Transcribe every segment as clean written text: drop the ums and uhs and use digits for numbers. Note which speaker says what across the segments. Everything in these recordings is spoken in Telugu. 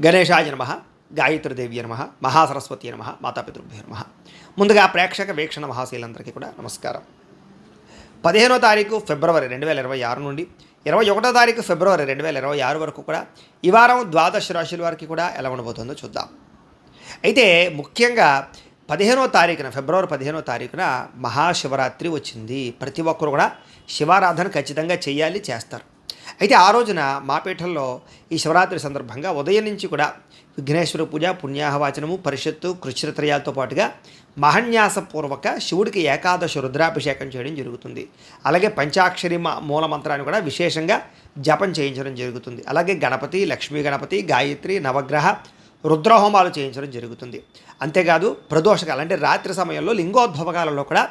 Speaker 1: గణేశాయ నమః, గాయత్రీదేవి నమః, మహాసరస్వతి నమః, మాతాపితృభ్యో నమః. ముందుగా ప్రేక్షక వీక్షణ మహాశీలందరికీ కూడా నమస్కారం. 15వ తారీఖు ఫిబ్రవరి 2026 నుండి 21వ తారీఖు ఫిబ్రవరి 2026 వరకు కూడా ఈ వారం ద్వాదశ రాశుల వారికి కూడా ఎలా ఉండబోతుందో చూద్దాం. అయితే ముఖ్యంగా 15వ తారీఖున ఫిబ్రవరి 15వ తారీఖున మహాశివరాత్రి వచ్చింది. ప్రతి ఒక్కరు కూడా శివారాధన ఖచ్చితంగా చేయాలి, చేస్తారు. అయితే ఆ రోజున మా పీఠంలో ఈ శివరాత్రి సందర్భంగా ఉదయం నుంచి కూడా విఘ్నేశ్వర పూజ, పుణ్యాహవాచనము, పరిషత్తు, కృష్ణత్రయాలతో పాటుగా మహన్యాసపూర్వక శివుడికి ఏకాదశ రుద్రాభిషేకం చేయడం జరుగుతుంది. అలాగే పంచాక్షరి మూల మంత్రాన్ని కూడా విశేషంగా జపం చేయించడం జరుగుతుంది. అలాగే గణపతి, లక్ష్మీ గణపతి, గాయత్రి, నవగ్రహ రుద్రహోమాలు చేయించడం జరుగుతుంది. అంతేకాదు ప్రదోషకాలు అంటే రాత్రి సమయంలో లింగోద్భవకాలలో కూడా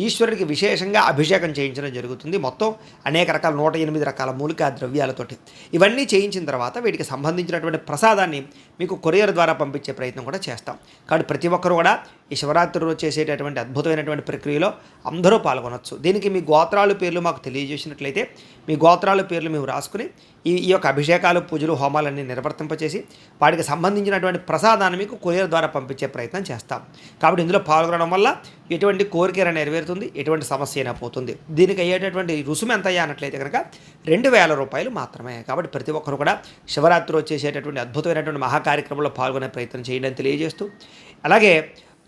Speaker 1: ఈశ్వరుడికి విశేషంగా అభిషేకం చేయించడం జరుగుతుంది. మొత్తం అనేక రకాల 108 రకాల మూలికా ద్రవ్యాలతోటి ఇవన్నీ చేయించిన తర్వాత వీటికి సంబంధించినటువంటి ప్రసాదాన్ని మీకు కొరియర్ ద్వారా పంపించే ప్రయత్నం కూడా చేస్తాం. కాబట్టి ప్రతి ఒక్కరు కూడా ఈ శివరాత్రి రోజు చేసేటటువంటి అద్భుతమైనటువంటి ప్రక్రియలో అందరూ పాల్గొనవచ్చు. దీనికి మీ గోత్రాల పేర్లు మాకు తెలియజేసినట్లయితే మీ గోత్రాల పేర్లు మేము రాసుకుని ఈ యొక్క అభిషేకాలు, పూజలు, హోమాలన్నీ నిర్వర్తింపచేసి వాటికి సంబంధించినటువంటి ప్రసాదాన్ని మీకు కొరియర్ ద్వారా పంపించే ప్రయత్నం చేస్తాం. కాబట్టి ఇందులో పాల్గొనడం వల్ల ఎటువంటి కోరిక నెరవేరుతుంది, ఎటువంటి సమస్య అయినా పోతుంది. దీనికి అయ్యేటటువంటి రుసుము ఎంత అయ్యా అన్నట్లయితే కనుక 2000 రూపాయలు మాత్రమే. కాబట్టి ప్రతి ఒక్కరు కూడా శివరాత్రి వచ్చేసేటటువంటి అద్భుతమైనటువంటి మహాకార్యక్రమంలో పాల్గొనే ప్రయత్నం చేయండి అని తెలియజేస్తూ, అలాగే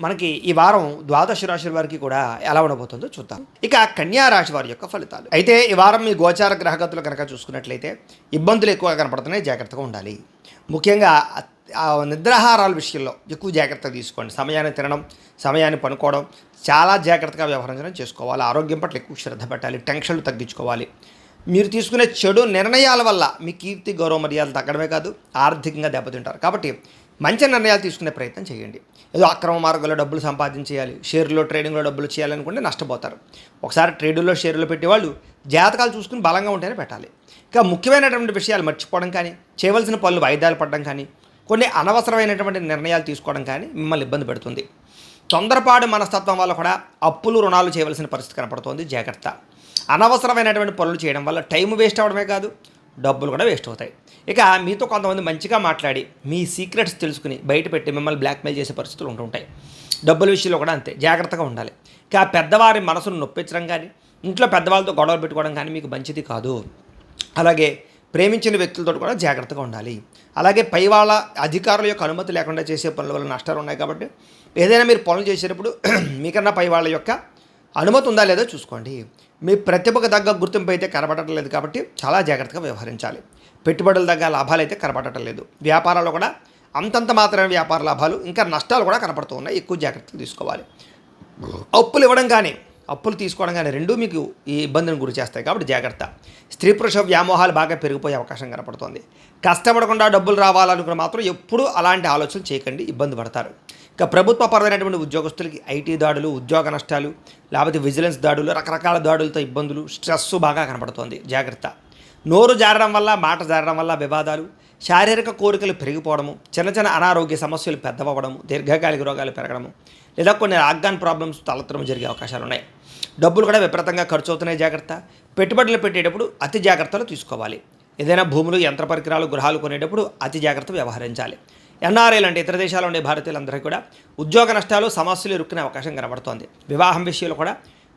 Speaker 1: మనకి ఈ వారం ద్వాదశ రాశుల వారికి కూడా ఎలా ఉండబోతుందో చూద్దాం. ఇక కన్యా రాశి వారి యొక్క ఫలితాలు. అయితే ఈ వారం మీ గోచార గ్రహగతులు కనుక చూసుకున్నట్లయితే ఇబ్బందులు ఎక్కువగా కనపడుతున్నాయి, జాగ్రత్తగా ఉండాలి. ముఖ్యంగా నిద్రాహారాల విషయంలో ఎక్కువ జాగ్రత్త తీసుకోండి. సమయాన్ని తినడం, సమయాన్ని పనుకోవడం, చాలా జాగ్రత్తగా వ్యవహరించడం చేసుకోవాలి. ఆరోగ్యం పట్ల ఎక్కువ శ్రద్ధ పెట్టాలి, టెన్షన్లు తగ్గించుకోవాలి. మీరు తీసుకునే చెడు నిర్ణయాల వల్ల మీ కీర్తి, గౌరవ మర్యాదలు తగ్గడమే కాదు ఆర్థికంగా దెబ్బతింటారు. కాబట్టి మంచి నిర్ణయాలు తీసుకునే ప్రయత్నం చేయండి. ఏదో అక్రమ మార్గంలో డబ్బులు సంపాదించేయాలి, షేర్లో ట్రేడింగ్లో డబ్బులు చేయాలనుకుంటే నష్టపోతారు. ఒకసారి ట్రేడుల్లో షేర్లు పెట్టేవాళ్ళు జాతకాలు చూసుకుని బలంగా ఉంటేనే పెట్టాలి. ఇంకా ముఖ్యమైనటువంటి విషయాలు మర్చిపోవడం కానీ, చేయవలసిన పనులు వాయిదాలు పడడం కానీ, కొన్ని అనవసరమైనటువంటి నిర్ణయాలు తీసుకోవడం కానీ మిమ్మల్ని ఇబ్బంది పెడుతుంది. తొందరపాటు మనస్తత్వం వల్ల కూడా అప్పులు, రుణాలు చేయవలసిన పరిస్థితి కనపడుతుంది. జాగ్రత్త. అనవసరమైనటువంటి పనులు చేయడం వల్ల టైం వేస్ట్ అవ్వడమే కాదు, డబ్బులు కూడా వేస్ట్ అవుతాయి. ఇక మీతో కొంతమంది మంచిగా మాట్లాడి మీ సీక్రెట్స్ తెలుసుకుని బయట పెట్టి మిమ్మల్ని బ్లాక్మెయిల్ చేసే పరిస్థితులు ఉంటుంటాయి. డబ్బుల విషయంలో కూడా అంతే, జాగ్రత్తగా ఉండాలి. ఇక పెద్దవారి మనసును నొప్పించడం కానీ, ఇంట్లో పెద్దవాళ్ళతో గొడవలు పెట్టుకోవడం కానీ మీకు మంచిది కాదు. అలాగే ప్రేమించిన వ్యక్తులతో కూడా జాగ్రత్తగా ఉండాలి. అలాగే పై వాళ్ళ అధికారుల యొక్క అనుమతి లేకుండా చేసే పనుల వల్ల నష్టాలు ఉన్నాయి. కాబట్టి ఏదైనా మీరు పనులు చేసేటప్పుడు మీకన్నా పై వాళ్ళ యొక్క అనుమతి ఉందా లేదో చూసుకోండి. మీ ప్రతిభకు తగ్గ గుర్తింపు అయితే కనబడటం లేదు, కాబట్టి చాలా జాగ్రత్తగా వ్యవహరించాలి. పెట్టుబడుల తగ్గ లాభాలు అయితే కనబడటం లేదు. వ్యాపారాల్లో కూడా అంతంత మాత్రమే వ్యాపార లాభాలు, ఇంకా నష్టాలు కూడా కనపడుతూ ఉన్నాయి. ఎక్కువ జాగ్రత్తలు తీసుకోవాలి. అప్పులు ఇవ్వడం కానీ, అప్పులు తీసుకోవడం కానీ రెండూ మీకు ఈ ఇబ్బందిని గురి చేస్తాయి. కాబట్టి జాగ్రత్త. స్త్రీ పురుష వ్యామోహాలు బాగా పెరిగిపోయే అవకాశం కనపడుతుంది. కష్టపడకుండా డబ్బులు రావాలనుకున్న మాత్రం ఎప్పుడూ అలాంటి ఆలోచనలు చేయకండి, ఇబ్బంది పడతారు. ఇక ప్రభుత్వపరమైనటువంటి ఉద్యోగస్తులకి ఐటీ దాడులు, ఉద్యోగ నష్టాలు, లేకపోతే విజిలెన్స్ దాడులు, రకరకాల దాడులతో ఇబ్బందులు, స్ట్రెస్ బాగా కనపడుతుంది. జాగ్రత్త. నోరు జారడం వల్ల, మాట జారడం వల్ల వివాదాలు, శారీరక కోరికలు పెరిగిపోవడము, చిన్న చిన్న అనారోగ్య సమస్యలు పెద్దవడము, దీర్ఘకాలిక రోగాలు పెరగడము, లేదా కొన్ని ఆర్గాన్ ప్రాబ్లమ్స్ తలెత్తడం జరిగే అవకాశాలు ఉన్నాయి. డబ్బులు కూడా విపరీతంగా ఖర్చు అవుతున్నాయి. జాగ్రత్త. పెట్టుబడులు పెట్టేటప్పుడు అతి జాగ్రత్తలు తీసుకోవాలి. ఏదైనా భూములు, యంత్ర పరికరాలు, గృహాలు కొనేటప్పుడు అతి జాగ్రత్త వ్యవహరించాలి. ఎన్ఆర్ఐలు అంటే ఇతర దేశాల్లో ఉండే భారతీయులందరికీ కూడా ఉద్యోగ నష్టాలు, సమస్యలు ఇరుక్కునే అవకాశం కనబడుతోంది. వివాహం విషయంలో కూడా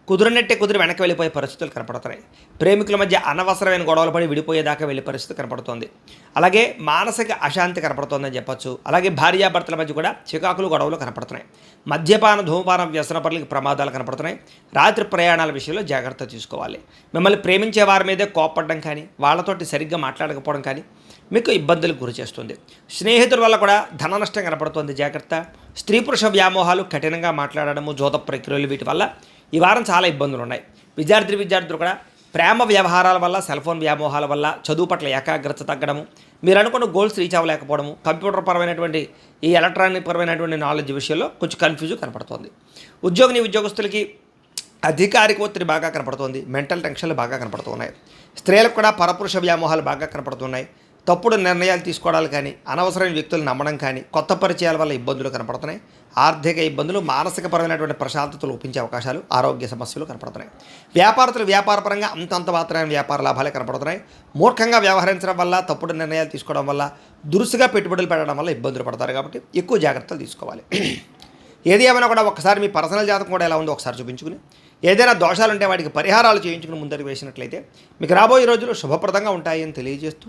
Speaker 1: కుదిరి వెనక్కి వెళ్ళిపోయే పరిస్థితులు కనపడుతున్నాయి. ప్రేమికుల మధ్య అనవసరమైన గొడవలు పడి విడిపోయేదాకా వెళ్ళే పరిస్థితి కనపడుతోంది. అలాగే మానసిక అశాంతి కనపడుతోందని చెప్పచ్చు. అలాగే భార్యాభర్తల మధ్య కూడా చికాకులు, గొడవలు కనపడుతున్నాయి. మద్యపాన, ధూమపానం, వ్యసన పనులకి ప్రమాదాలు కనపడుతున్నాయి. రాత్రి ప్రయాణాల విషయంలో జాగ్రత్త తీసుకోవాలి. మిమ్మల్ని ప్రేమించే వారి మీదే కోపపడడం కానీ, వాళ్ళతోటి సరిగ్గా మాట్లాడకపోవడం కానీ మీకు ఇబ్బందులకు గురి చేస్తుంది. స్నేహితుల వల్ల కూడా ధన నష్టం కనపడుతుంది. జాగ్రత్త. స్త్రీ పురుష వ్యామోహాలు, కఠినంగా మాట్లాడడము, జోత ప్రక్రియలు, వీటి వల్ల ఈ వారం చాలా ఇబ్బందులు ఉన్నాయి. విద్యార్థులు కూడా ప్రేమ వ్యవహారాల వల్ల, సెల్ ఫోన్ వ్యామోహాల వల్ల చదువు పట్ల ఏకాగ్రత తగ్గడము, మీరు అనుకున్న గోల్స్ రీచ్ అవ్వలేకపోవడము, కంప్యూటర్ పరమైనటువంటి ఈ ఎలక్ట్రానిక్ పరమైనటువంటి నాలెడ్జ్ విషయంలో కొంచెం కన్ఫ్యూజన్ కనపడుతుంది. ఉద్యోగస్తులకి అధికారిక ఒత్తిడి బాగా కనపడుతుంది. మెంటల్ టెన్షన్లు బాగా కనపడుతున్నాయి. స్త్రీలకు కూడా పరపురుష వ్యామోహాలు బాగా కనపడుతున్నాయి. తప్పుడు నిర్ణయాలు తీసుకోవడాలు కానీ, అనవసరమైన వ్యక్తులు నమ్మడం కానీ, కొత్త పరిచయాల వల్ల ఇబ్బందులు కనపడుతున్నాయి. ఆర్థిక ఇబ్బందులు, మానసికపరమైనటువంటి ప్రశాంతత లోపించే అవకాశాలు, ఆరోగ్య సమస్యలు కనపడుతున్నాయి. వ్యాపారస్తులు వ్యాపారపరంగా అంతంత మాత్రమైన వ్యాపార లాభాలే కనపడుతున్నాయి. మూర్ఖంగా వ్యవహరించడం వల్ల, తప్పుడు నిర్ణయాలు తీసుకోవడం వల్ల, దురుసుగా పెట్టుబడులు పెట్టడం వల్ల ఇబ్బందులు పడతారు. కాబట్టి ఎక్కువ జాగ్రత్తలు తీసుకోవాలి. ఏది ఏమైనా కూడా ఒకసారి మీ పర్సనల్ జాతకం కూడా ఎలా ఉందో ఒకసారి చూపించుకుని, ఏదైనా దోషాలు ఉంటే వాటికి పరిహారాలు చేయించుకుని ముందరికి వేసినట్లయితే మీకు రాబోయే రోజులు శుభప్రదంగా ఉంటాయని తెలియజేస్తూ